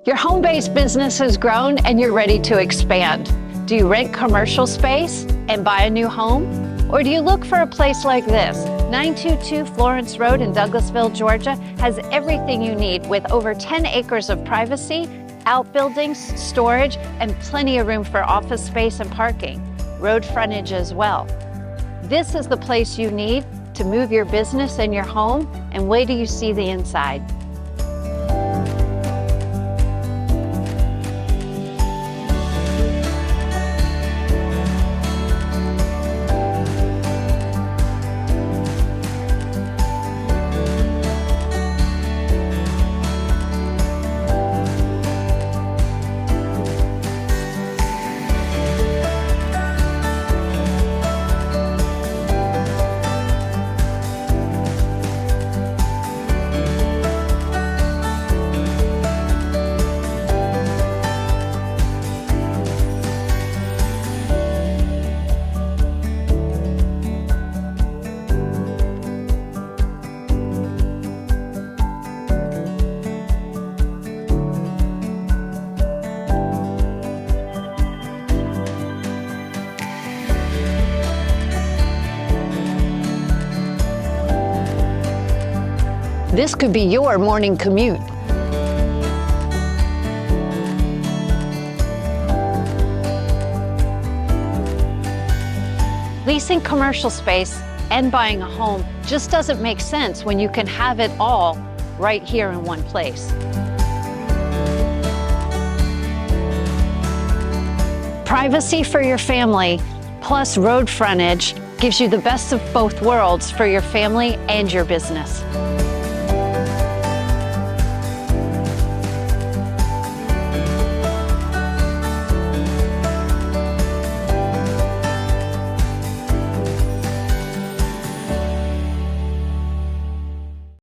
Your home-based business has grown and you're ready to expand. Do you rent commercial space and buy a new home? Or do you look for a place like this? 922 Florence Road in Douglasville, Georgia has everything you need with over 10 acres of privacy, outbuildings, storage, and plenty of room for office space and parking. Road frontage as well. This is the place you need to move your business and your home, and wait till you see the inside. This could be your morning commute. Leasing commercial space and buying a home just doesn't make sense when you can have it all right here in one place. Privacy for your family plus road frontage gives you the best of both worlds for your family and your business.